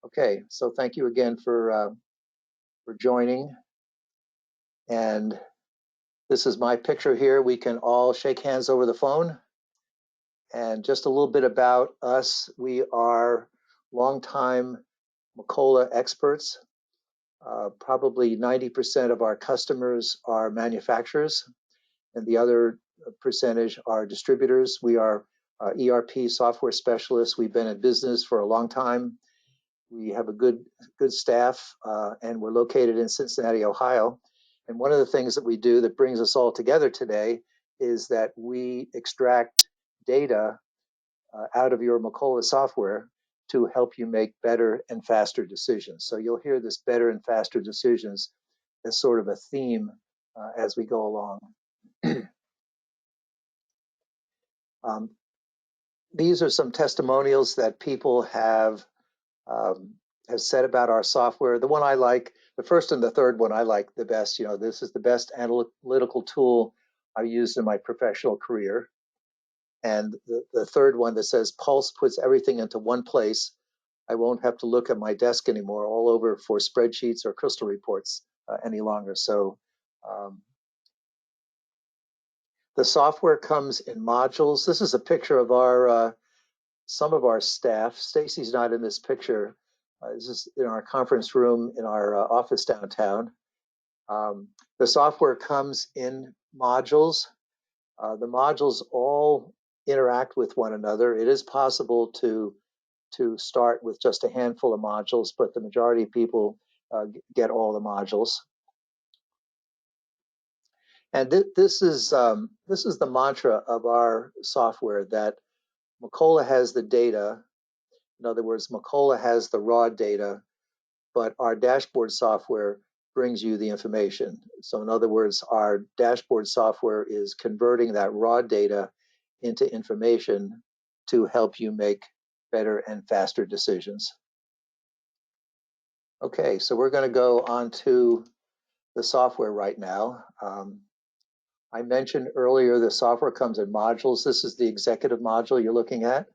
Okay, so thank you again for joining. And this is my picture here. We can all shake hands over the phone. And just a little bit about us. We are longtime Macola experts. Probably 90% of our customers are manufacturers, and the other percentage are distributors. We are ERP software specialists. We've been in business for a long time. We have a good staff, and we're located in Cincinnati, Ohio. And one of the things that we do that brings us all together today is that we extract data out of your Macola software to help you make better and faster decisions. So you'll hear this better and faster decisions as sort of a theme as we go along. These are some testimonials that people have said about our software. The one I like, the first and the third one I like the best. You know, this is the best analytical tool I've used in my professional career. And the third one that says Pulse puts everything into one place. I won't have to look at my desk anymore all over for spreadsheets or crystal reports any longer. So the software comes in modules. This is a picture of our some of our staff. Stacy's not in this picture. This is in our conference room in our office downtown. The software comes in modules. The modules all interact with one another. It is possible to start with just a handful of modules, but the majority of people get all the modules. And this is the mantra of our software, that Macola has the data. In other words, Macola has the raw data, but our dashboard software brings you the information. So in other words, our dashboard software is converting that raw data into information to help you make better and faster decisions. Okay, so we're going to go on to the software right now. I mentioned earlier the software comes in modules. This is the executive module you're looking at.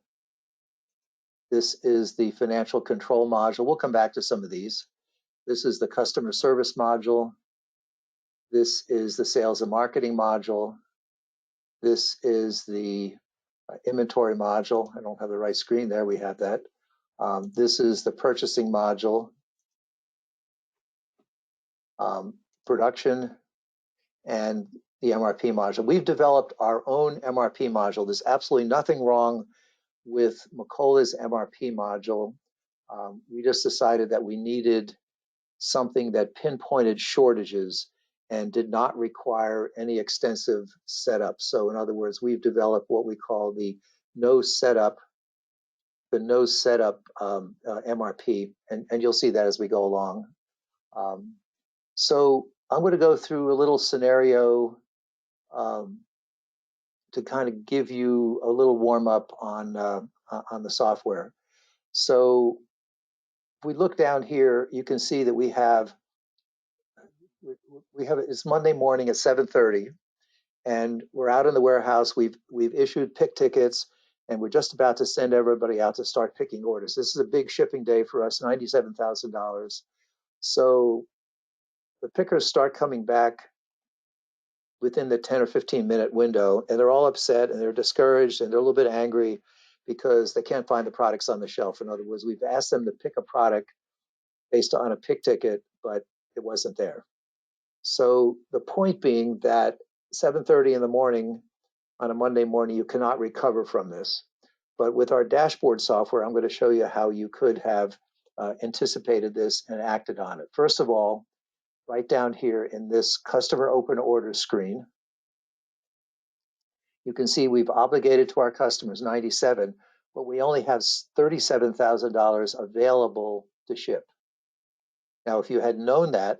This is the financial control module. We'll come back to some of these. This is the customer service module. This is the sales and marketing module. This is the inventory module. I don't have the right screen there. We have that. This is the purchasing module, production, and the MRP module. We've developed our own MRP module. There's absolutely nothing wrong with Macola's MRP module. We just decided that we needed something that pinpointed shortages and did not require any extensive setup. So in other words, we've developed what we call the no setup MRP, and you'll see that as we go along. So I'm going to go through a little scenario to kind of give you a little warm up on the software. So if we look down here, you can see that we have it's Monday morning at 7:30, and we're out in the warehouse. We've issued pick tickets, and we're just about to send everybody out to start picking orders. This is a big shipping day for us, $97,000. So the pickers start coming back within the 10 or 15 minute window, and they're all upset and they're discouraged and they're a little bit angry because they can't find the products on the shelf. In other words, we've asked them to pick a product based on a pick ticket, but it wasn't there. So the point being that 7:30 in the morning on a Monday morning, you cannot recover from this. But with our dashboard software, I'm going to show you how you could have anticipated this and acted on it. First of all, right down here in this customer open order screen, you can see we've obligated to our customers 97, but we only have $37,000 available to ship. Now, if you had known that,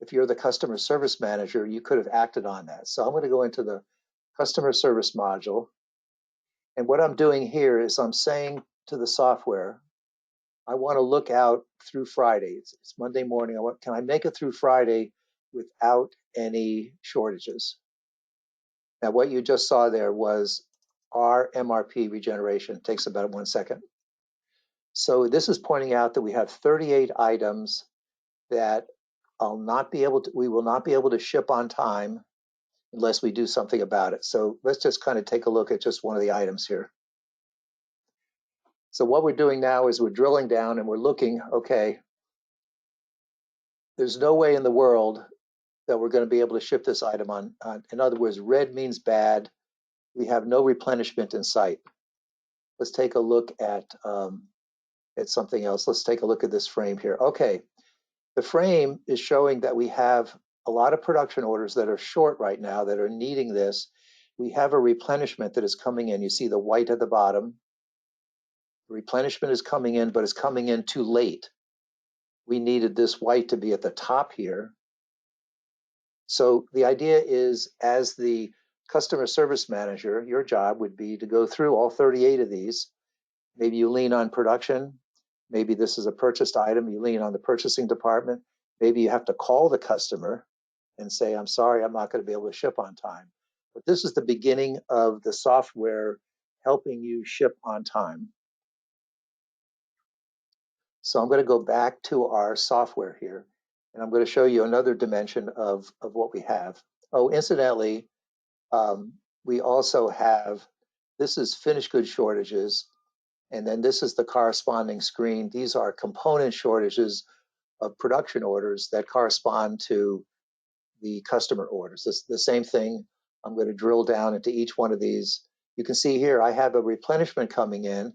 if you're the customer service manager, you could have acted on that. So I'm going to go into the customer service module. And what I'm doing here is I'm saying to the software, I want to look out through Friday. It's Monday morning. Can I make it through Friday without any shortages? Now, what you just saw there was our MRP regeneration. It takes about 1 second. So this is pointing out that we have 38 items that we will not be able to ship on time unless we do something about it. So let's just kind of take a look at just one of the items here. So what we're doing now is we're drilling down and we're looking, okay, there's no way in the world that we're going to be able to ship this item on. In other words, red means bad. We have no replenishment in sight. Let's take a look at something else. Let's take a look at this frame here. Okay, the frame is showing that we have a lot of production orders that are short right now that are needing this. We have a replenishment that is coming in. You see the white at the bottom. The replenishment is coming in, but it's coming in too late. We needed this white to be at the top here. So the idea is, as the customer service manager, your job would be to go through all 38 of these. Maybe you lean on production. Maybe this is a purchased item. You lean on the purchasing department. Maybe you have to call the customer and say, I'm sorry, I'm not going to be able to ship on time. But this is the beginning of the software helping you ship on time. So I'm going to go back to our software here, and I'm going to show you another dimension of what we have. Oh, incidentally, we also have, this is finished goods shortages, and then this is the corresponding screen. These are component shortages of production orders that correspond to the customer orders. This, the same thing, I'm going to drill down into each one of these. You can see here I have a replenishment coming in.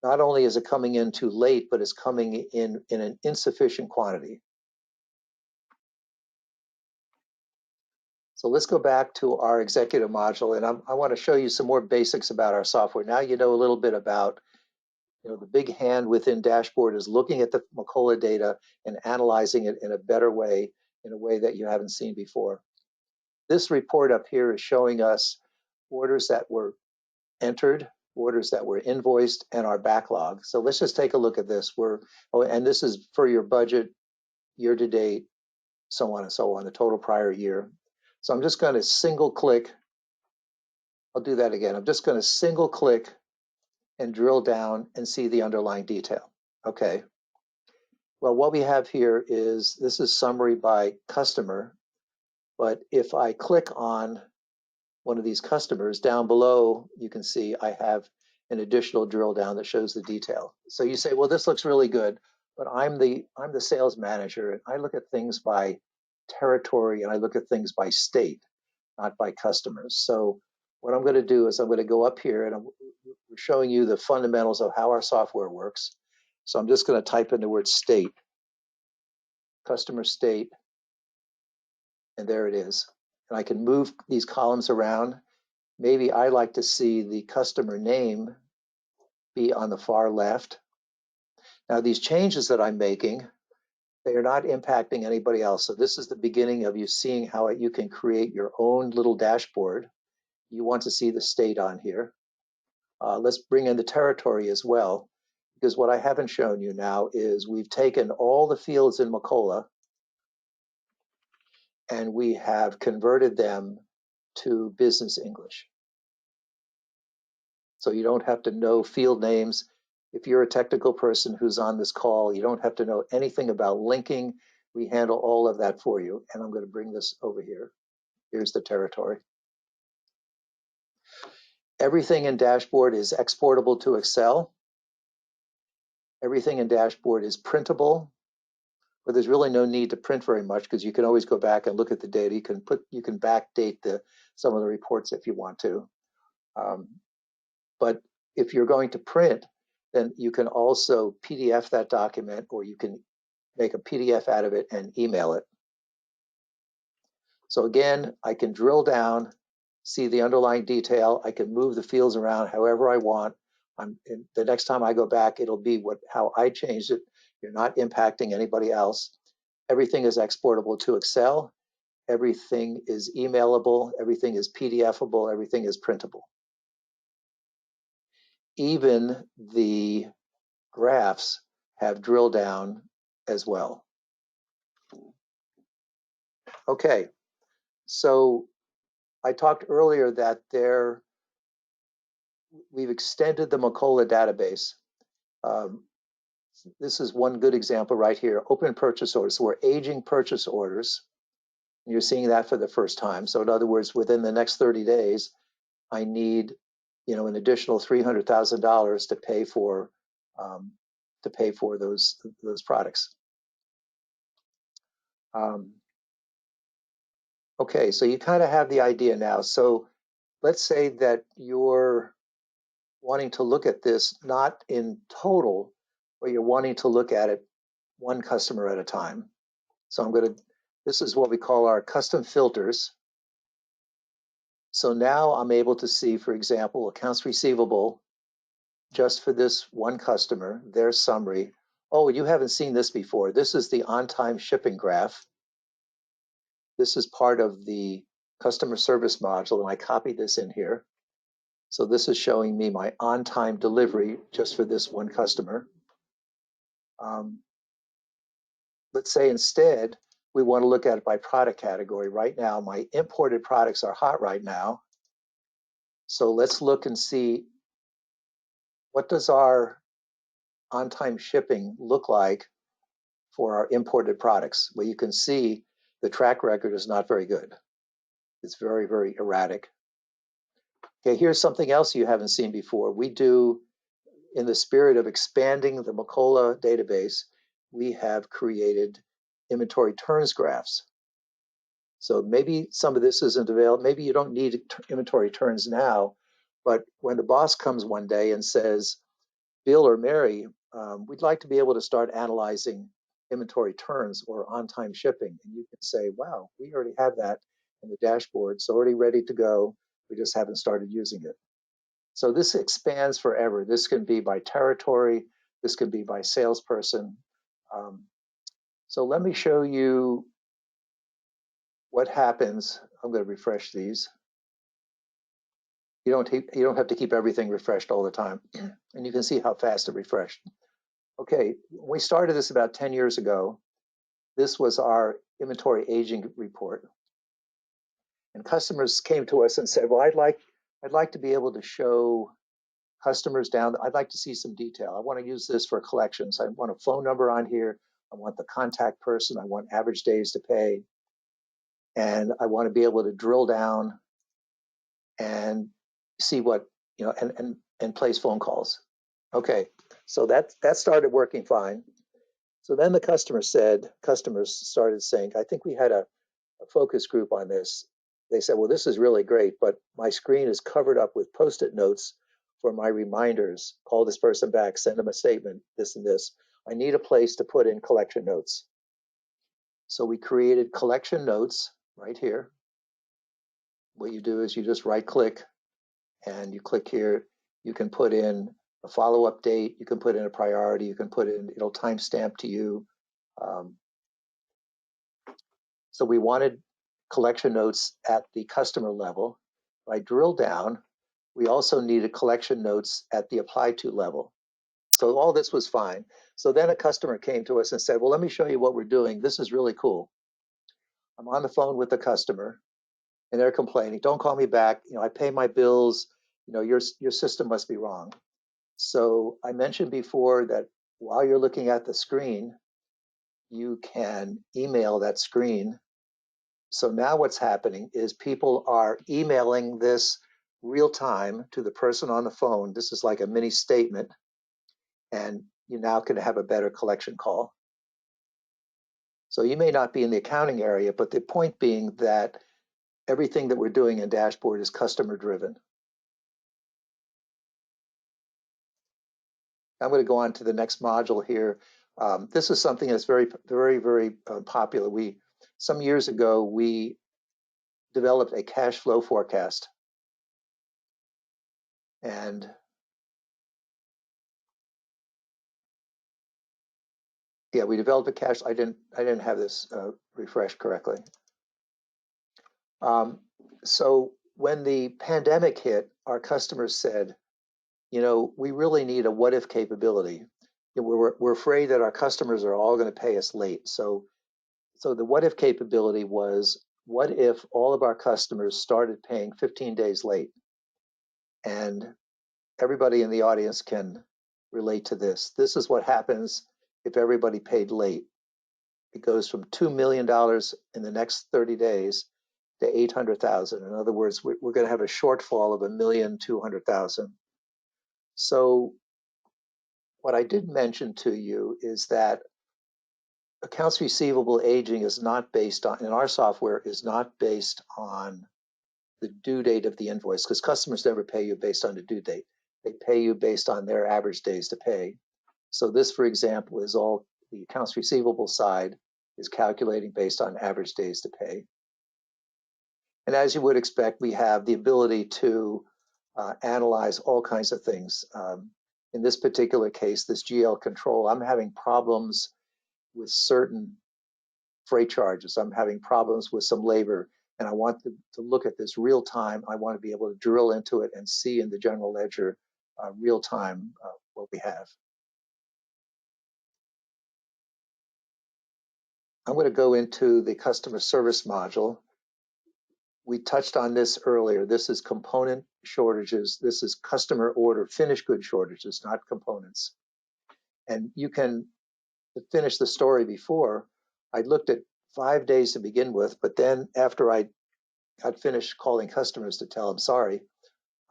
Not only is it coming in too late, but it's coming in an insufficient quantity. So let's go back to our executive module, and I want to show you some more basics about our software. Now you know a little bit about, the big hand within dashboard is looking at the Macola data and analyzing it in a better way, in a way that you haven't seen before. This report up here is showing us orders that were entered, orders that were invoiced, and our backlog. So let's just take a look at this. And this is for your budget, year to date, so on and so on, the total prior year. So I'm just going to single click. I'll do that again. I'm just going to single click and drill down and see the underlying detail. Okay. Well, what we have here is, this is summary by customer, but if I click on one of these customers, down below, you can see I have an additional drill down that shows the detail. So you say, well, this looks really good, but I'm the sales manager, and I look at things by territory and I look at things by state, not by customers. So what I'm going to do is I'm going to go up here, and we're showing you the fundamentals of how our software works. So I'm just going to type in the word state, customer state, and there it is. And I can move these columns around. Maybe I like to see the customer name be on the far left. Now, these changes that I'm making, they are not impacting anybody else. So this is the beginning of you seeing how you can create your own little dashboard. You want to see the state on here. Let's bring in the territory as well, because what I haven't shown you now is we've taken all the fields in Macola and we have converted them to business English. So you don't have to know field names. If you're a technical person who's on this call, you don't have to know anything about linking. We handle all of that for you. And I'm going to bring this over here. Here's the territory. Everything in Dashboard is exportable to Excel. Everything in Dashboard is printable, but there's really no need to print very much because you can always go back and look at the data. You can backdate some of the reports if you want to. But if you're going to print, then you can also PDF that document, or you can make a PDF out of it and email it. So again, I can drill down, see the underlying detail. I can move the fields around however I want. The next time I go back, it'll be how I changed it. You're not impacting anybody else. Everything is exportable to Excel. Everything is emailable. Everything is PDFable. Everything is printable. Even the graphs have drill down as well. Okay, so I talked earlier that we've extended the Macola database, Um, this is one good example right here, open purchase orders. So we're aging purchase orders. You're seeing that for the first time. So in other words, within the next 30 days, I need, an additional $300,000 to pay for those products. Okay, so you kind of have the idea now. So let's say that you're wanting to look at this not in total, but you're wanting to look at it one customer at a time. So this is what we call our custom filters. So now I'm able to see, for example, accounts receivable just for this one customer, their summary. Oh, you haven't seen this before. This is the on-time shipping graph. This is part of the customer service module, and I copied this in here. So this is showing me my on-time delivery just for this one customer. Let's say instead, we want to look at it by product category. Right now, my imported products are hot right now. So let's look and see, what does our on-time shipping look like for our imported products? Well, you can see the track record is not very good. It's very, very erratic. Okay, here's something else you haven't seen before. We do, in the spirit of expanding the Macola database, we have created inventory turns graphs. So maybe some of this isn't available. Maybe you don't need inventory turns now, but when the boss comes one day and says, Bill or Mary, we'd like to be able to start analyzing inventory turns or on-time shipping. And you can say, wow, we already have that in the dashboard. It's already ready to go. We just haven't started using it. So this expands forever. This can be by territory. This can be by salesperson. So let me show you what happens. I'm going to refresh these. You don't have to keep everything refreshed all the time. And you can see how fast it refreshed. Okay, we started this about 10 years ago. This was our inventory aging report. And customers came to us and said, well, I'd like to be able to show customers down. I'd like to see some detail. I want to use this for collections. I want a phone number on here. I want the contact person. I want average days to pay. And I want to be able to drill down and see what, and place phone calls. Okay, so that started working fine. So then the customers started saying, I think we had a focus group on this. They said, well, this is really great, but my screen is covered up with Post-it notes for my reminders. Call this person back, send them a statement, this and this. I need a place to put in collection notes. So we created collection notes right here. What you do is you just right click and you click here. You can put in a follow-up date. You can put in a priority. You can put in, it'll timestamp to you. So we wanted collection notes at the customer level. If I drill down, we also needed collection notes at the apply to level. So all this was fine. So then a customer came to us and said, well, let me show you what we're doing. This is really cool. I'm on the phone with the customer and they're complaining, don't call me back. I pay my bills. Your system must be wrong. So I mentioned before that while you're looking at the screen, you can email that screen. So now what's happening is people are emailing this real time to the person on the phone. This is like a mini statement, and you now can have a better collection call. So you may not be in the accounting area, but the point being that everything that we're doing in dashboard is customer driven. I'm going to go on to the next module here. This is something that's very, very, very popular. Some years ago, we developed a cash flow forecast. And yeah, we developed a cash. I didn't have this refreshed correctly. So when the pandemic hit, our customers said, we really need a what if capability. We're afraid that our customers are all going to pay us late. So the what if capability was, what if all of our customers started paying 15 days late? And everybody in the audience can relate to this. This is what happens if everybody paid late. It goes from $2 million in the next 30 days to 800,000. In other words, we're going to have a shortfall of 1,200,000. So what I did mention to you is that accounts receivable aging is not based on, in our software, is not based on the due date of the invoice, because customers never pay you based on the due date. They pay you based on their average days to pay. So this, for example, is all the accounts receivable side is calculating based on average days to pay. And as you would expect, we have the ability to analyze all kinds of things. In this particular case, this GL control, I'm having problems with certain freight charges. I'm having problems with some labor, and I want to look at this real time. I want to be able to drill into it and see in the general ledger real time what we have. I'm going to go into the customer service module. We touched on this earlier. This is component shortages. This is customer order finished good shortages, not components. And you can, to finish the story before, I looked at 5 days to begin with, but then after I got finished calling customers to tell them sorry,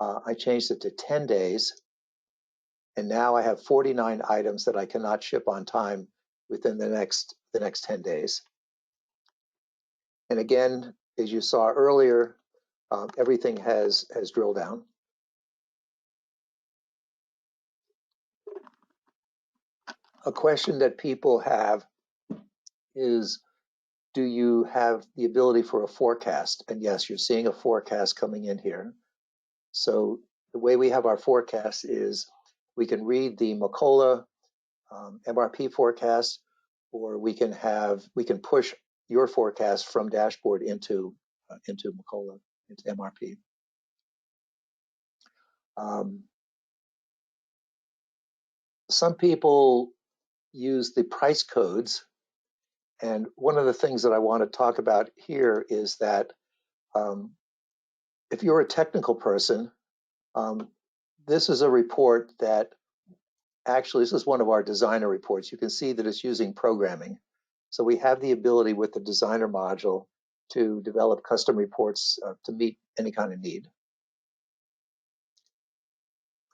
I changed it to 10 days. And now I have 49 items that I cannot ship on time within the next 10 days. And again, as you saw earlier, everything has drilled down. A question that people have is, do you have the ability for a forecast? And yes, you're seeing a forecast coming in here. So the way we have our forecast is we can read the Macola MRP forecast, or we can push your forecast from dashboard into Macola, into MRP. Some people use the price codes, and one of the things that I want to talk about here is that if you're a technical person, this is a report that actually, this is one of our designer reports. You can see that it's using programming. So we have the ability with the designer module to develop custom reports to meet any kind of need.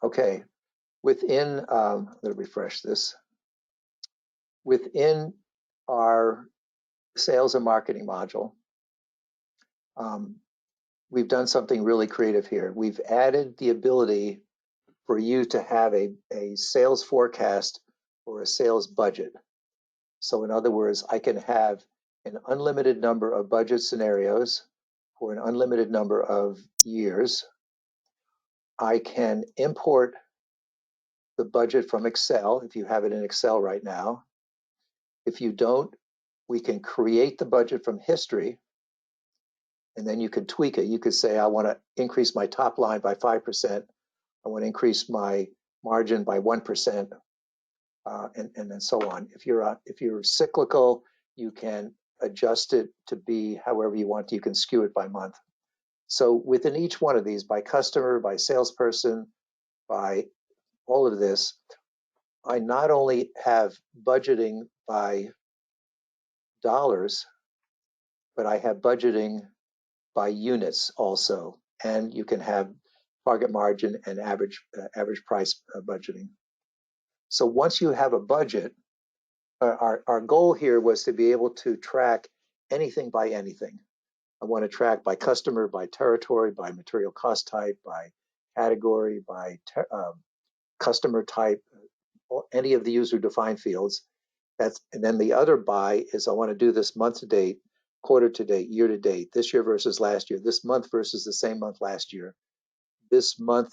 Okay, within, I'm going to refresh this. Within our sales and marketing module, we've done something really creative here. We've added the ability for you to have a sales forecast or a sales budget. So in other words, I can have an unlimited number of budget scenarios for an unlimited number of years. I can import the budget from Excel if you have it in Excel right now. If you don't, we can create the budget from history, and then you can tweak it. You could say, I want to increase my top line by 5%. I want to increase my margin by 1%, and then so on. If you're cyclical, you can adjust it to be however you want. You can skew it by month. So within each one of these, by customer, by salesperson, by all of this, I not only have budgeting by dollars, but I have budgeting by units also. And you can have target margin and average price budgeting. So once you have a budget, our goal here was to be able to track anything by anything. I want to track by customer, by territory, by material cost type, by category, by customer type, any of the user defined fields. And then the other by is I want to do this month to date, quarter to date, year to date, this year versus last year, this month versus the same month last year, this month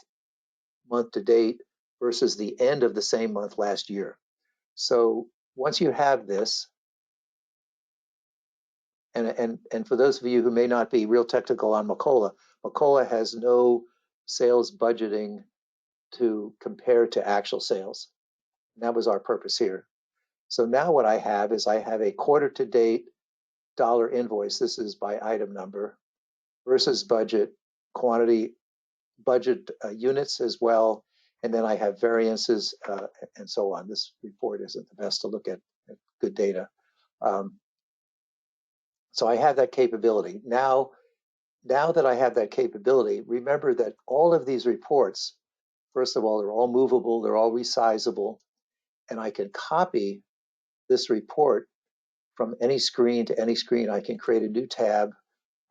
to date versus the end of the same month last year. So once you have this, and for those of you who may not be real technical on Macola, Macola has no sales budgeting to compare to actual sales. And that was our purpose here. So now what I have is I have a quarter to date dollar invoice. This is by item number versus budget, quantity, budget units as well. and then I have variances and so on. This report isn't the best to look at good data. So I have that capability. Now that I have that capability, remember that all of these reports, first of all, they're all movable, they're all resizable, and I can copy this report from any screen to any screen. I can create a new tab.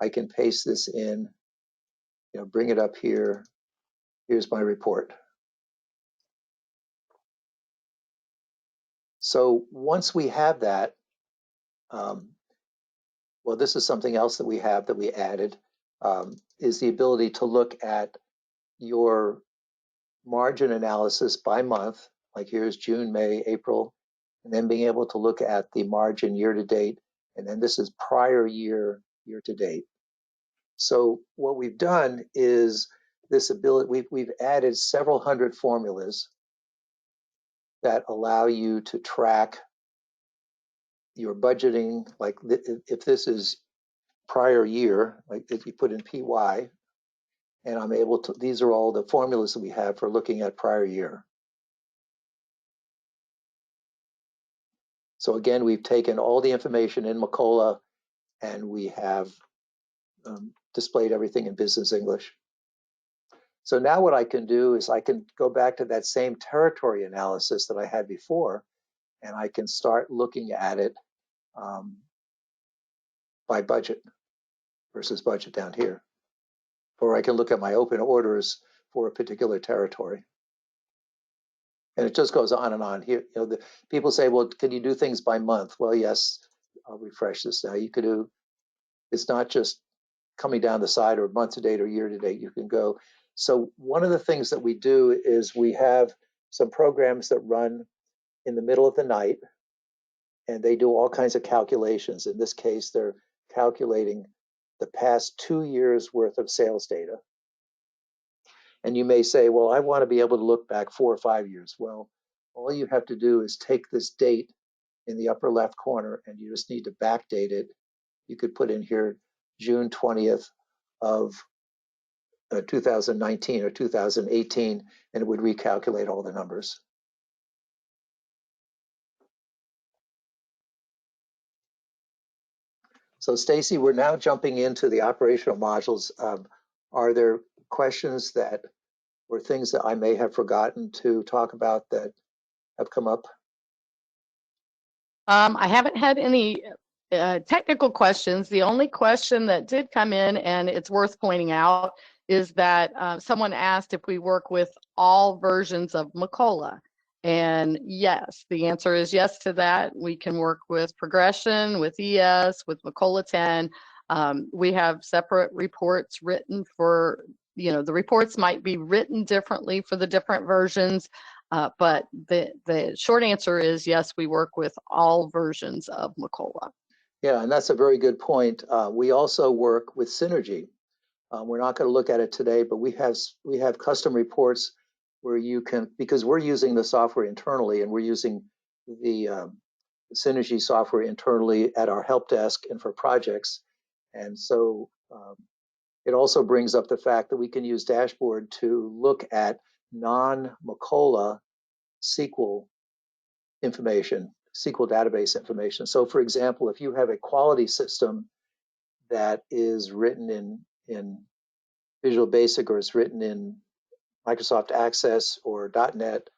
I can paste this in, bring it up here. Here's my report. So once we have that, well, this is something else that we have that we added, is the ability to look at your margin analysis by month, like here's June, May, April, and then being able to look at the margin year to date, and then this is prior year, year to date. So what we've done is this ability, we've added several hundred formulas that allow you to track your budgeting. Like if this is prior year, like if you put in PY, and I'm able to, these are all the formulas that we have for looking at prior year. So again, we've taken all the information in Macola and we have displayed everything in business English. So now what I can do is I can go back to that same territory analysis that I had before, and I can start looking at it by budget versus budget down here. Or I can look at my open orders for a particular territory. And it just goes on and on here. People say, well, can you do things by month? Well, yes, I'll refresh this now. You could do, it's not just coming down the side or month to date or year to date. You can go. So one of the things that we do is we have some programs that run in the middle of the night, and they do all kinds of calculations. In this case, they're calculating the past 2 years worth of sales data. And you may say, well, I want to be able to look back 4 or 5 years. Well, all you have to do is take this date in the upper left corner and you just need to backdate it. You could put in here June 20th of 2019 or 2018, and it would recalculate all the numbers. So Stacy, we're now jumping into the operational modules. Are there questions that or things that I may have forgotten to talk about that have come up? I haven't had any technical questions. The only question that did come in, and it's worth pointing out, is that someone asked if we work with all versions of Macola. And yes, the answer is yes to that. We can work with Progression, with ES, with Macola 10. We have separate reports written for, the reports might be written differently for the different versions. But the short answer is yes, we work with all versions of Macola. Yeah, and that's a very good point. We also work with Synergy. We're not going to look at it today, but we have custom reports where you can, because we're using the software internally and we're using the Synergy software internally at our help desk and for projects. And so it also brings up the fact that we can use Dashboard to look at non-Macola SQL information, SQL database information. So for example, if you have a quality system that is written in Visual Basic or is written in Microsoft Access or .NET,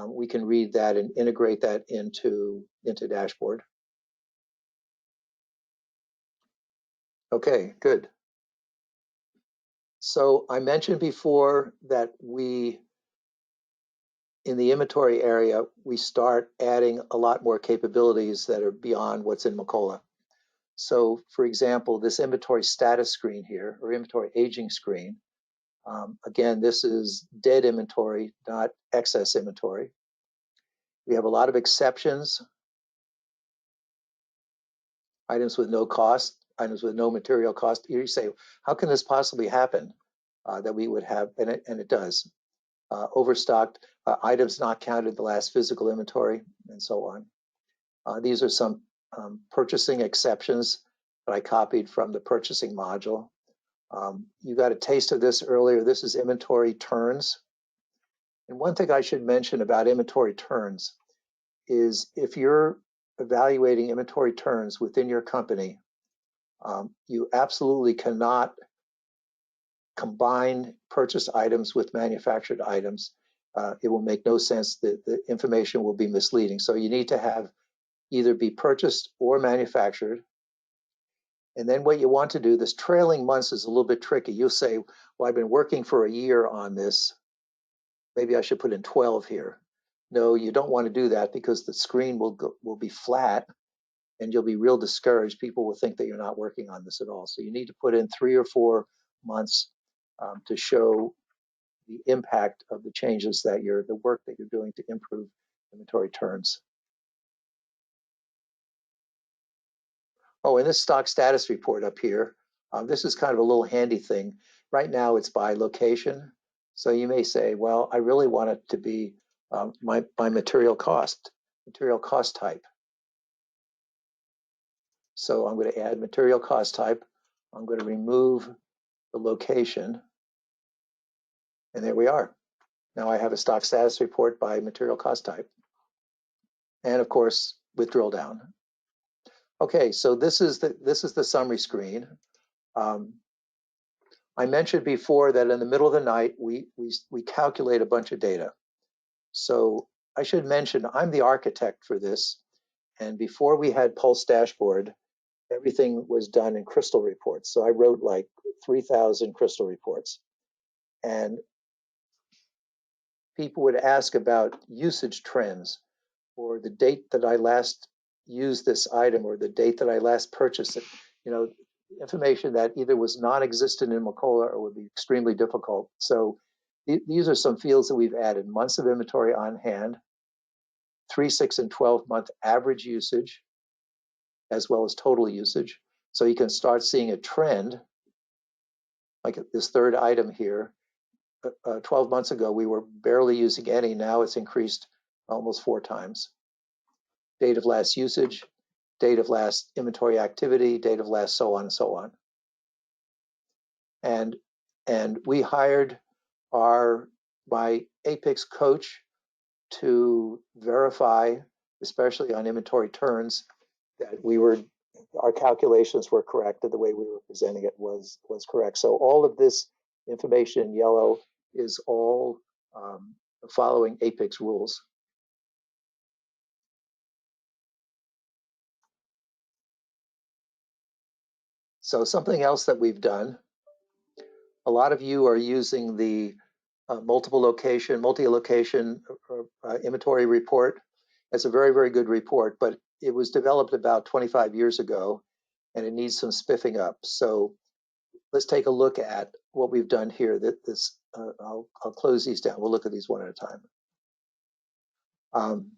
we can read that and integrate that into Dashboard. Okay, good. So I mentioned before that in the inventory area, we start adding a lot more capabilities that are beyond what's in Macola. So for example, this inventory status screen here, or inventory aging screen, again, this is dead inventory, not excess inventory. We have a lot of exceptions, items with no cost, items with no material cost. You say, how can this possibly happen that we would have, and it does. Overstocked, items not counted in the last physical inventory, and so on. These are some purchasing exceptions that I copied from the purchasing module. You got a taste of this earlier. This is inventory turns. And one thing I should mention about inventory turns is if you're evaluating inventory turns within your company, you absolutely cannot combine purchased items with manufactured items. It will make no sense. The information will be misleading. So you need to have either be purchased or manufactured. And then what you want to do, this trailing months is a little bit tricky. You'll say, well, I've been working for a year on this. Maybe I should put in 12 here. No, you don't want to do that because the screen will be flat and you'll be real discouraged. People will think that you're not working on this at all. So you need to put in 3 or 4 months to show the impact of the changes that the work that you're doing to improve inventory turns. Oh, and this stock status report up here, this is kind of a little handy thing. Right now it's by location. So you may say, well, I really want it to be my material cost type. So I'm going to add material cost type. I'm going to remove the location. And there we are. Now I have a stock status report by material cost type. And of course, with drill down. Okay, so this is the summary screen. I mentioned before that in the middle of the night, we calculate a bunch of data. So I should mention, I'm the architect for this. And before we had Pulse Dashboard, everything was done in crystal reports. So I wrote like 3,000 crystal reports. And people would ask about usage trends or the date that I last used this item or the date that I last purchased it. You know, information that either was non-existent in Macola or would be extremely difficult. So these are some fields that we've added: months of inventory on hand, 3, 6, and 12-month average usage, as well as total usage. So you can start seeing a trend, like this third item here. 12 months ago, we were barely using any. Now it's increased almost 4 times. Date of last usage, date of last inventory activity, date of last so on and so on. And we hired my Apex coach to verify, especially on inventory turns, that our calculations were correct, that the way we were presenting it was correct. So all of this information in yellow is all following Apex rules. So something else that we've done, a lot of you are using the multi-location inventory report. It's a very, very good report, but it was developed about 25 years ago and it needs some spiffing up. So let's take a look at what we've done here. I'll close these down. We'll look at these one at a time.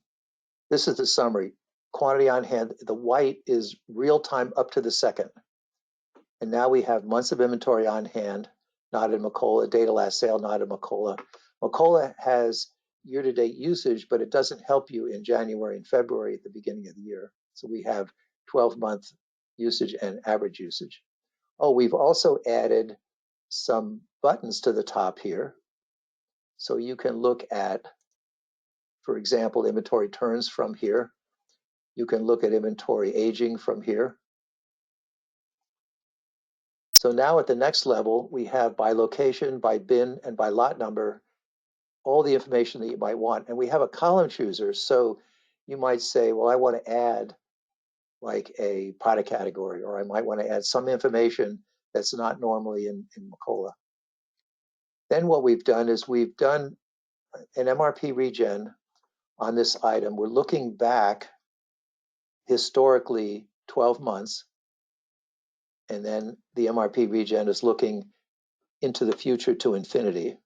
This is the summary. Quantity on hand. The white is real time up to the second. And now we have months of inventory on hand, not in Macola, data last sale, not in Macola. Macola has year-to-date usage, but it doesn't help you in January and February at the beginning of the year. So we have 12-month usage and average usage. Oh, we've also added some buttons to the top here. So you can look at, for example, inventory turns from here. You can look at inventory aging from here. So now at the next level, we have by location, by bin, and by lot number, all the information that you might want. And we have a column chooser. So you might say, well, I want to add like a product category, or I might want to add some information that's not normally in Macola. Then what we've done is we've done an MRP regen on this item. We're looking back historically 12 months. And then the MRP regen is looking into the future to infinity.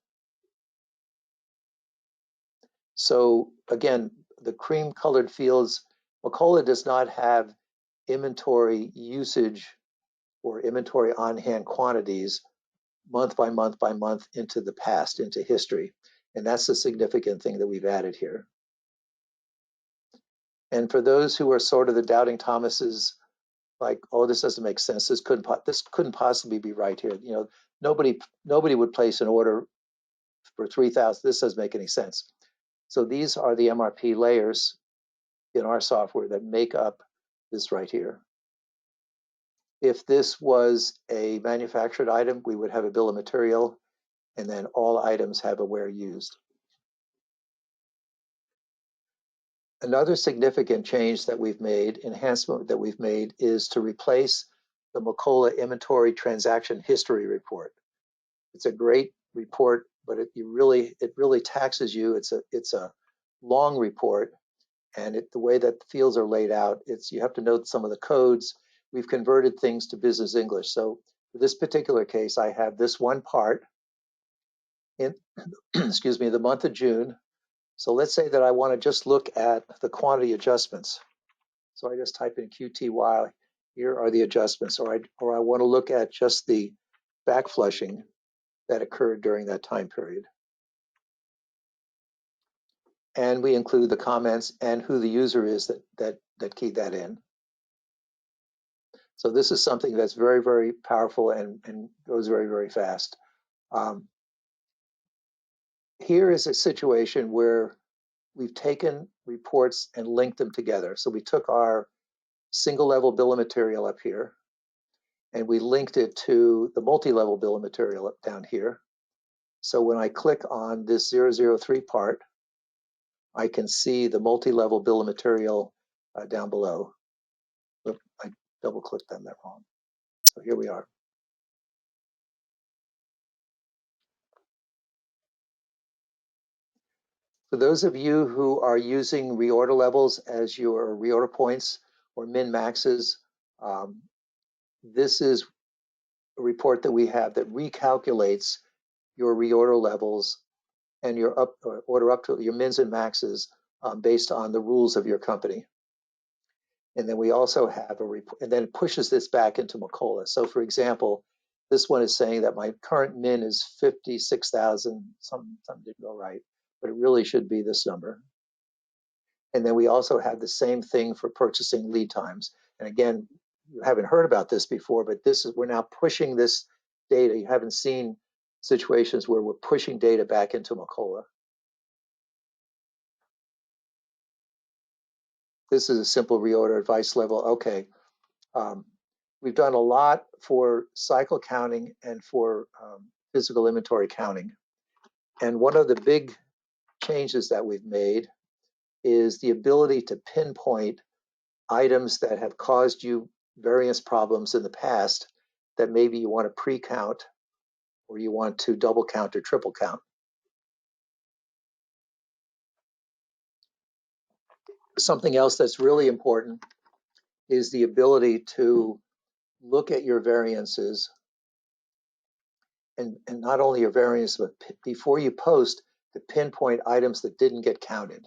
So again, the cream colored fields, Macola does not have inventory usage or inventory on hand quantities month by month by month into the past, into history. And that's the significant thing that we've added here. And for those who are sort of the doubting Thomases, like, oh, this doesn't make sense. This couldn't possibly be right here. You know, nobody would place an order for 3,000. This doesn't make any sense. So these are the MRP layers in our software that make up this right here. If this was a manufactured item, we would have a bill of material, and then all items have a where used. Another significant change that we've made, enhancement that we've made, is to replace the Macola inventory transaction history report. It's a great report, but it really taxes you. It's a long report, and the way that the fields are laid out, you have to note some of the codes. We've converted things to business English. So for this particular case, I have this one part in excuse me, the month of June. So let's say that I want to just look at the quantity adjustments. So I just type in QTY. Here are the adjustments, or I want to look at just the back flushing that occurred during that time period. And we include the comments and who the user is that keyed that in. So this is something that's very, very powerful and goes very, very fast. Here is a situation where we've taken reports and linked them together. So we took our single level bill of material up here, and we linked it to the multi-level bill of material up down here. So when I click on this 003 part, I can see the multi-level bill of material down below. Oop, I double clicked on that wrong. So here we are. For those of you who are using reorder levels as your reorder points or min maxes, this is a report that we have that recalculates your reorder levels and your order up to your mins and maxes based on the rules of your company. And then we also have a report, and then it pushes this back into Macola. So for example, this one is saying that my current min is 56,000, something didn't go right, but it really should be this number. And then we also have the same thing for purchasing lead times. And again, you haven't heard about this before, but we're now pushing this data. You haven't seen situations where we're pushing data back into Macola. This is a simple reorder advice level. Okay. We've done a lot for cycle counting and for physical inventory counting. And one of the big changes that we've made is the ability to pinpoint items that have caused you various problems in the past that maybe you want to pre-count or you want to double count or triple count. Something else that's really important is the ability to look at your variances and not only your variance, but before you post, to pinpoint items that didn't get counted.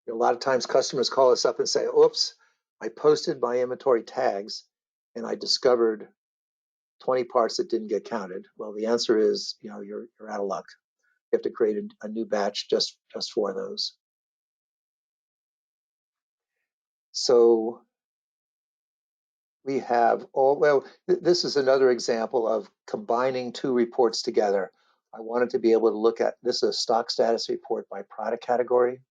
A lot of times customers call us up and say, oops, I posted my inventory tags and I discovered 20 parts that didn't get counted. Well, the answer is, you're out of luck. You have to create a new batch just for those. So we have this is another example of combining two reports together. I wanted to be able to look at, this is a stock status report by product category,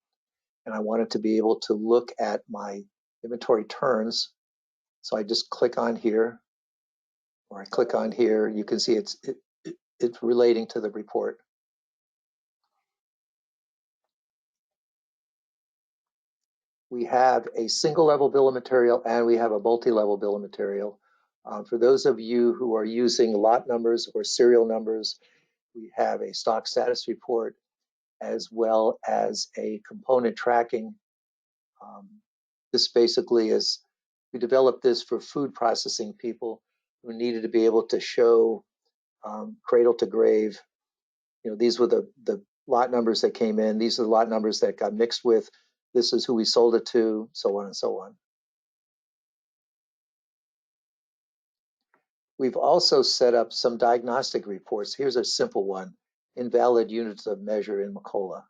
and I wanted to be able to look at my inventory turns. So I just click on here, or I click on here. You can see it's relating to the report. We have a single level bill of material and we have a multi-level bill of material. For those of you who are using lot numbers or serial numbers, we have a stock status report as well as a component tracking. This basically is, we developed this for food processing people who needed to be able to show cradle to grave. These were the lot numbers that came in. These are the lot numbers that got mixed with. This is who we sold it to, so on and so on. We've also set up some diagnostic reports. Here's a simple one: invalid units of measure in Macola.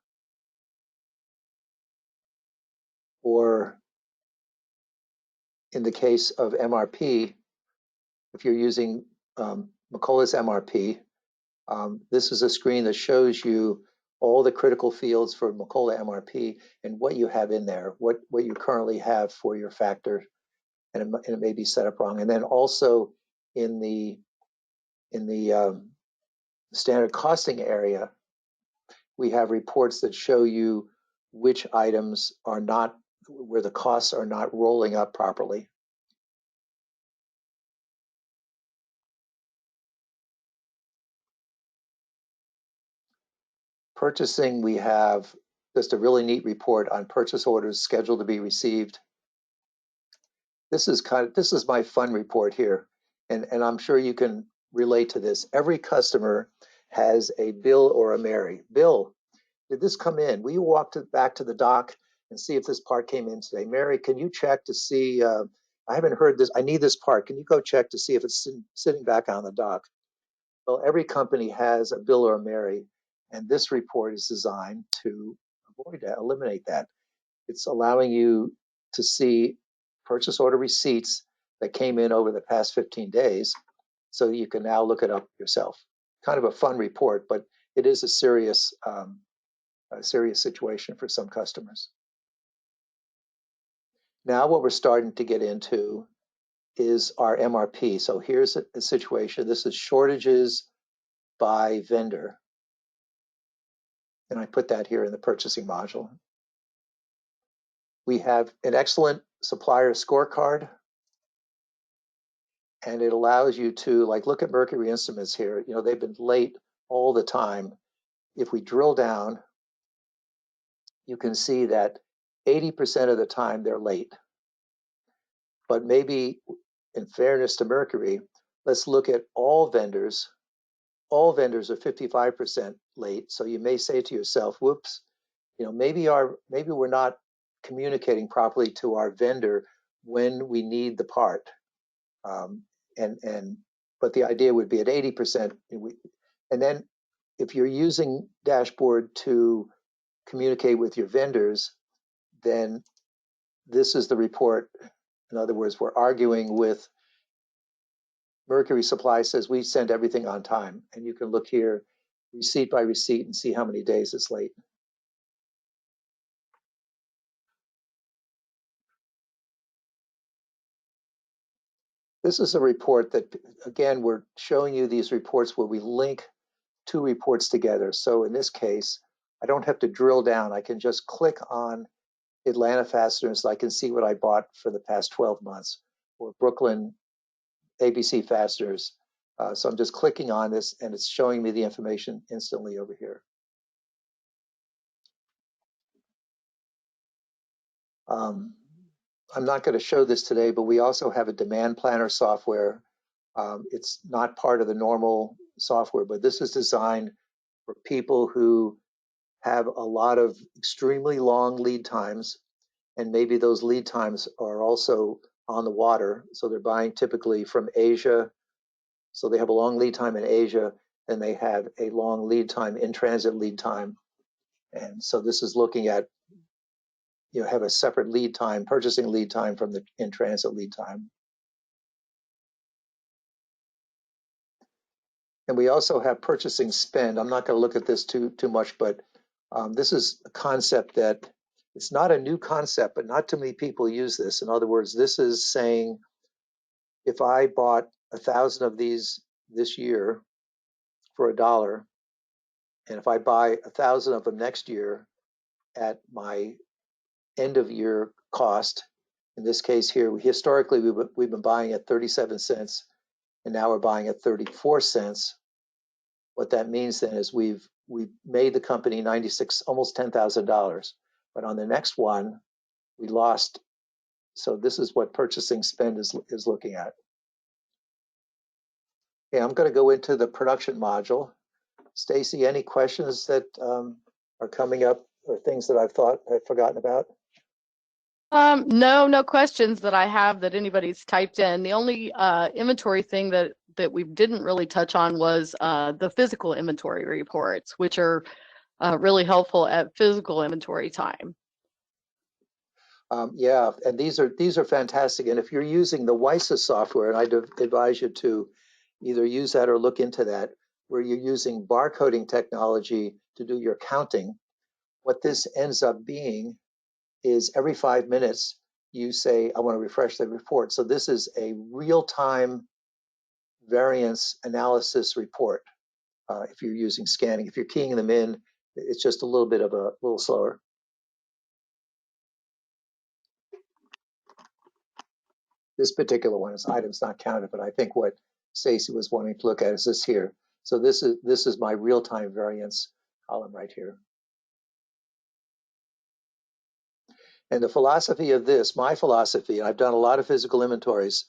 Or in the case of MRP, if you're using Macola's MRP, This is a screen that shows you all the critical fields for Macola MRP and what you have in there, what you currently have for your factor, and it may be set up wrong. And then also in the standard costing area, we have reports that show you which items are not, where the costs are not rolling up properly. Purchasing, we have just a really neat report on purchase orders scheduled to be received. This is my fun report here, and I'm sure you can relate to this. Every customer has a bill or a Mary. Bill, did this come in? Will you walk back to the dock and see if this part came in today? Mary, can you check to see? I haven't heard this. I need this part. Can you go check to see if it's sitting back on the dock? Well, every company has a bill or a Mary, and this report is designed to avoid that, eliminate that. It's allowing you to see purchase order receipts that came in over the past 15 days, so you can now look it up yourself. Kind of a fun report, but it is a serious situation for some customers. Now what we're starting to get into is our MRP. So here's a situation. This is shortages by vendor. And I put that here in the purchasing module. We have an excellent supplier scorecard, and it allows you to, like, look at Mercury Instruments here. You know, they've been late all the time. If we drill down, you can see that 80% of the time they're late. But maybe in fairness to Mercury, let's look at all vendors. All vendors are 55% late. So you may say to yourself, whoops, you know, maybe we're not communicating properly to our vendor when we need the part. But the idea would be at 80%. And then if you're using Dashboard to communicate with your vendors, then this is the report. In other words, we're arguing with Mercury Supply says we send everything on time. And you can look here receipt by receipt and see how many days it's late. This is a report that, again, we're showing you these reports where we link two reports together. So in this case, I don't have to drill down. I can just click on Atlanta Fasteners. I can see what I bought for the past 12 months, or Brooklyn ABC Fasteners. So I'm just clicking on this and it's showing me the information instantly over here. I'm not going to show this today, but we also have a demand planner software. It's not part of the normal software, but this is designed for people who have a lot of extremely long lead times, and maybe those lead times are also on the water. So they're buying typically from Asia. So they have a long lead time in Asia, and they have a long lead time, in transit lead time. And so this is looking at, you know, have a separate lead time, purchasing lead time from the in transit lead time. And we also have purchasing spend. I'm not going to look at this too much, but this is a concept that it's not a new concept, but not too many people use this. In other words, this is saying if I bought 1,000 of these this year for $1, and if I buy 1,000 of them next year at my end of year cost, in this case here, historically we've been buying at 37 cents, and now we're buying at 34 cents. What that means then is we've made the company 96, almost $10,000. But on the next one, we lost. So this is what purchasing spend is looking at. Okay, I'm going to go into the production module. Stacy, any questions that are coming up or things that I've forgotten about? No questions that I have that anybody's typed in. The only inventory thing that we didn't really touch on was the physical inventory reports, which are really helpful at physical inventory time. Yeah, and these are fantastic. And if you're using the WISA software, and I'd advise you to either use that or look into that, where you're using barcoding technology to do your counting, what this ends up being is every 5 minutes you say, I want to refresh the report. So this is a real-time variance analysis report. If you're using scanning, if you're keying them in, it's just a little slower. This particular one is items not counted, but I think what Stacy was wanting to look at is this here. So this is my real-time variance column right here. And the philosophy of this, my philosophy, and I've done a lot of physical inventories,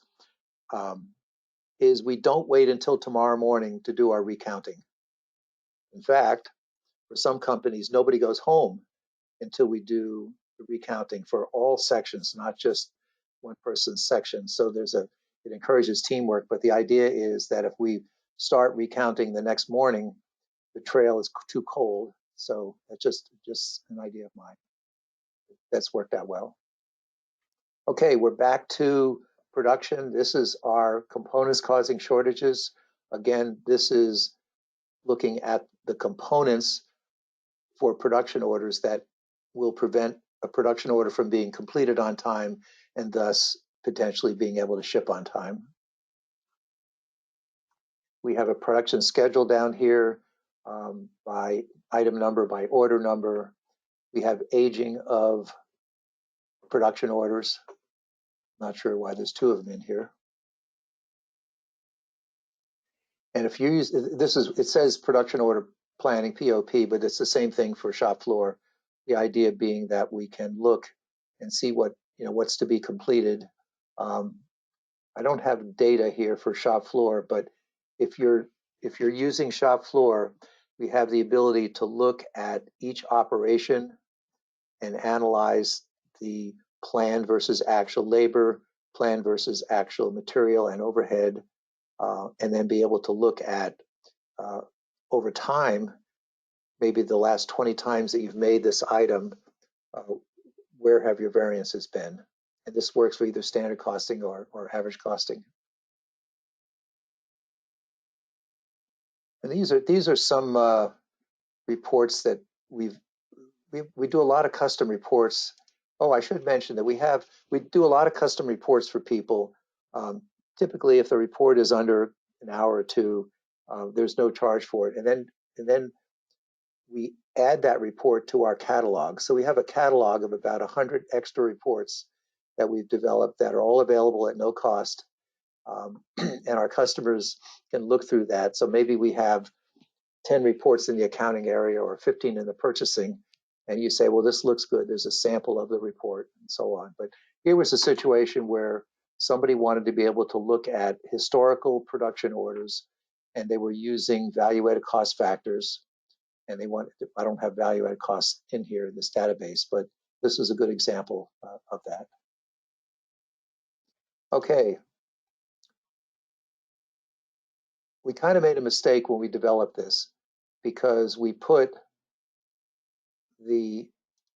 is we don't wait until tomorrow morning to do our recounting. In fact, for some companies, nobody goes home until we do the recounting for all sections, not just one person's section. So it encourages teamwork, but the idea is that if we start recounting the next morning, the trail is too cold. So that's just an idea of mine. That's worked out well. Okay, we're back to production. This is our components causing shortages. Again, this is looking at the components for production orders that will prevent a production order from being completed on time and thus potentially being able to ship on time. We have a production schedule down here by item number, by order number. We have aging of production orders. Not sure why there's two of them in here. And if you use it says production order planning, POP, but it's the same thing for shop floor. The idea being that we can look and see what's to be completed. I don't have data here for shop floor, but if you're using shop floor, we have the ability to look at each operation and analyze the plan versus actual labor, plan versus actual material and overhead, and then be able to look at over time, maybe the last 20 times that you've made this item, where have your variances been? And this works for either standard costing or average costing. And these are some reports that we do a lot of custom reports. Oh, I should mention that we do a lot of custom reports for people. Typically, if the report is under an hour or two, there's no charge for it. And then we add that report to our catalog. So we have a catalog of about 100 extra reports that we've developed that are all available at no cost. And our customers can look through that. So maybe we have 10 reports in the accounting area or 15 in the purchasing. And you say, well, this looks good. There's a sample of the report and so on. But here was a situation where somebody wanted to be able to look at historical production orders and they were using value-added cost factors. And I don't have value-added costs in here in this database, but this is a good example of that. Okay. We kind of made a mistake when we developed this because we put the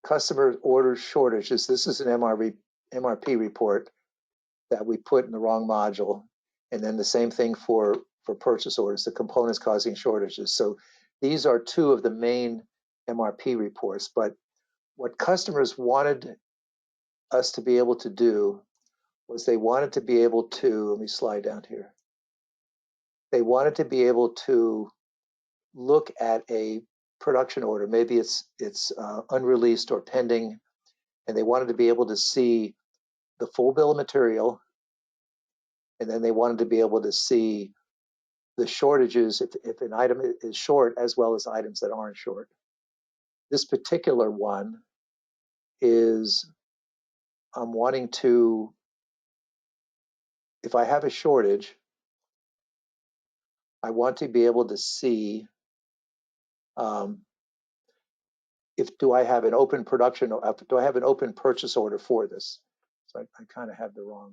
customer order shortages. This is an MRP report that we put in the wrong module. And then the same thing for purchase orders, the components causing shortages. So these are two of the main MRP reports. But what customers wanted us to be able to do was they wanted to be able to, let me slide down here. They wanted to be able to look at a production order. Maybe it's unreleased or pending, and they wanted to be able to see the full bill of material, and then they wanted to be able to see the shortages if an item is short, as well as items that aren't short. This particular one is I'm wanting to, if I have a shortage, I want to be able to see do I have an open production, do I have an open purchase order for this? So I kind of have the wrong.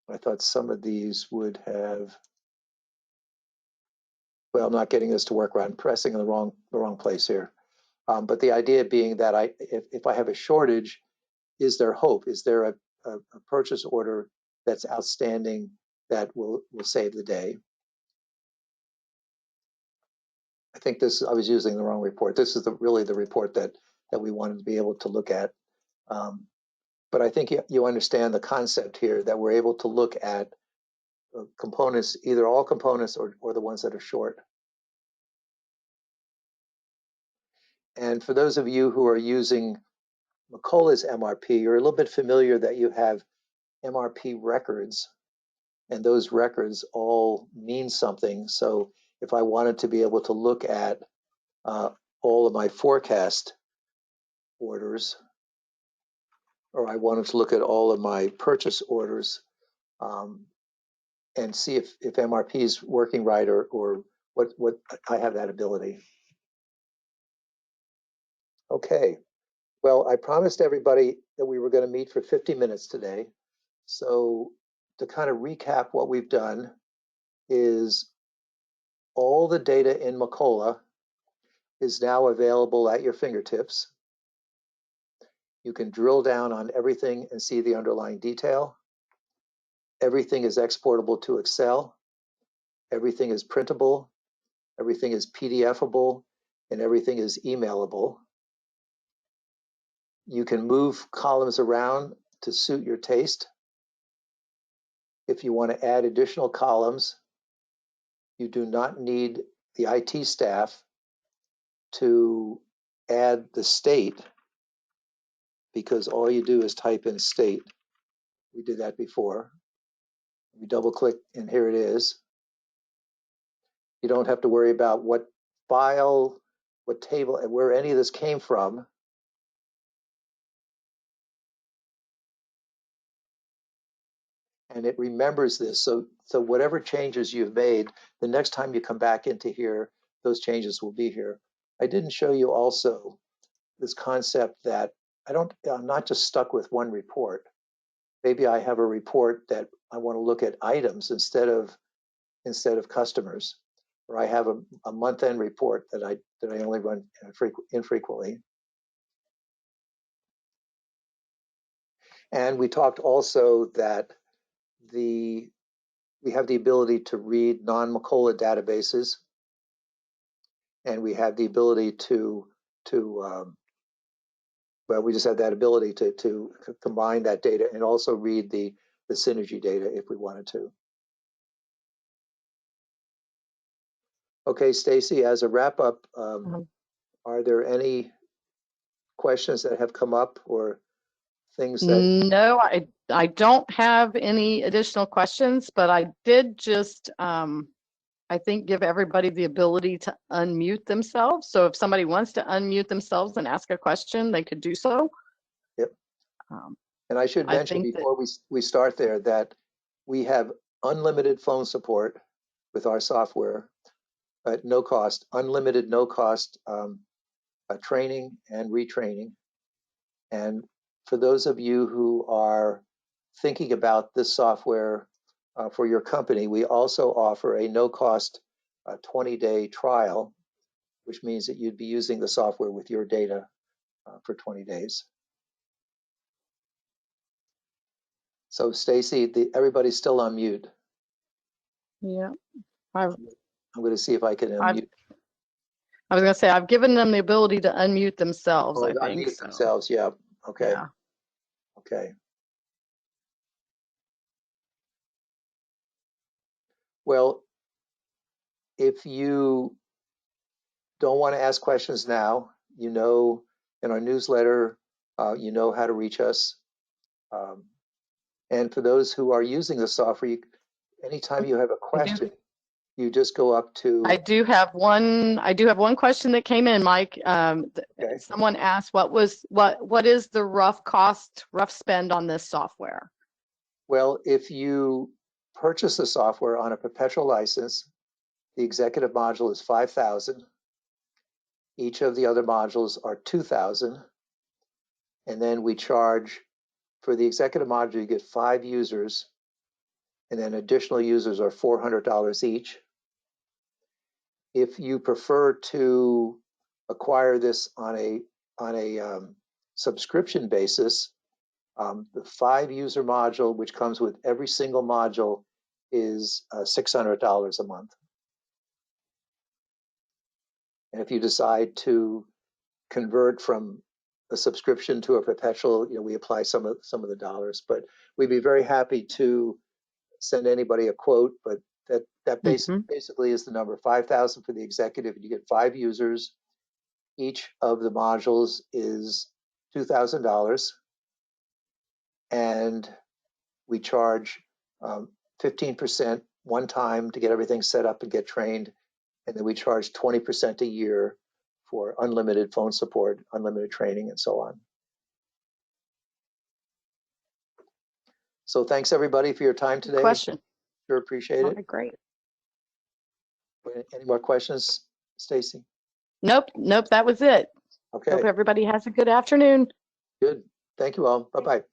I thought some of these would have, well, I'm not getting this to work right. I'm pressing in the wrong place here. But the idea being that if I have a shortage, is there hope? Is there a purchase order that's outstanding that will save the day. I think I was using the wrong report. This is really the report that we wanted to be able to look at. But I think you understand the concept here, that we're able to look at components, either all components or the ones that are short. And for those of you who are using Macola's MRP, you're a little bit familiar that you have MRP records, and those records all mean something. So if I wanted to be able to look at all of my forecast orders, or I wanted to look at all of my purchase orders and see if MRP is working right, or what I have that ability. Okay, well, I promised everybody that we were going to meet for 50 minutes today. So to kind of recap what we've done is all the data in Macola is now available at your fingertips. You can drill down on everything and see the underlying detail. Everything is exportable to Excel. Everything is printable. Everything is PDFable, and everything is emailable. You can move columns around to suit your taste. If you want to add additional columns, you do not need the IT staff to add the state, because all you do is type in state. We did that before. We double click and here it is. You don't have to worry about what file, what table, and where any of this came from. And it remembers this. So whatever changes you've made, the next time you come back into here, those changes will be here. I didn't show you also this concept that I'm not just stuck with one report. Maybe I have a report that I want to look at items instead of customers, or I have a month-end report that I only run infrequently. And we talked also that we have the ability to read non-Macola databases, and we have the ability to well, we just have that ability to combine that data and also read the synergy data if we wanted to. Okay, Stacy, as a wrap up, are there any questions that have come up or things that? No, I don't have any additional questions, but I did just I think give everybody the ability to unmute themselves. So if somebody wants to unmute themselves and ask a question, they could do so. Yep. And I should mention before we start there that we have unlimited phone support with our software at no cost, unlimited no cost training and retraining. And for those of you who are thinking about this software for your company, we also offer a no cost 20-day trial, which means that you'd be using the software with your data for 20 days. So Stacy, everybody's still on mute. Yeah. I'm going to see if I can unmute. I was going to say, I've given them the ability to unmute themselves, I think. Unmute themselves, yeah. Okay. Yeah. Okay. Well, if you don't want to ask questions now, you know, in our newsletter, you know how to reach us. And for those who are using the software, anytime you have a question, you just go up to. I do have one question that came in, Mike. Okay. Someone asked, what is the rough spend on this software? Well, if you purchase the software on a perpetual license, the executive module is $5,000. Each of the other modules are $2,000. And then we charge for the executive module, you get 5 users, and then additional users are $400 each. If you prefer to acquire this on a subscription basis, the 5 user module, which comes with every single module, is $600 a month. And if you decide to convert from a subscription to a perpetual, we apply some of the dollars. But we'd be very happy to send anybody a quote. But that basically is the number: 5,000 for the executive. You get 5 users. Each of the modules is $2,000, and we charge 15% one time to get everything set up and get trained, and then we charge 20% a year for unlimited phone support, unlimited training, and so on. So thanks everybody for your time today. Question. Sure appreciate it. Great. Any more questions, Stacy? Nope, that was it. Okay. Hope everybody has a good afternoon. Good. Thank you all. Bye-bye.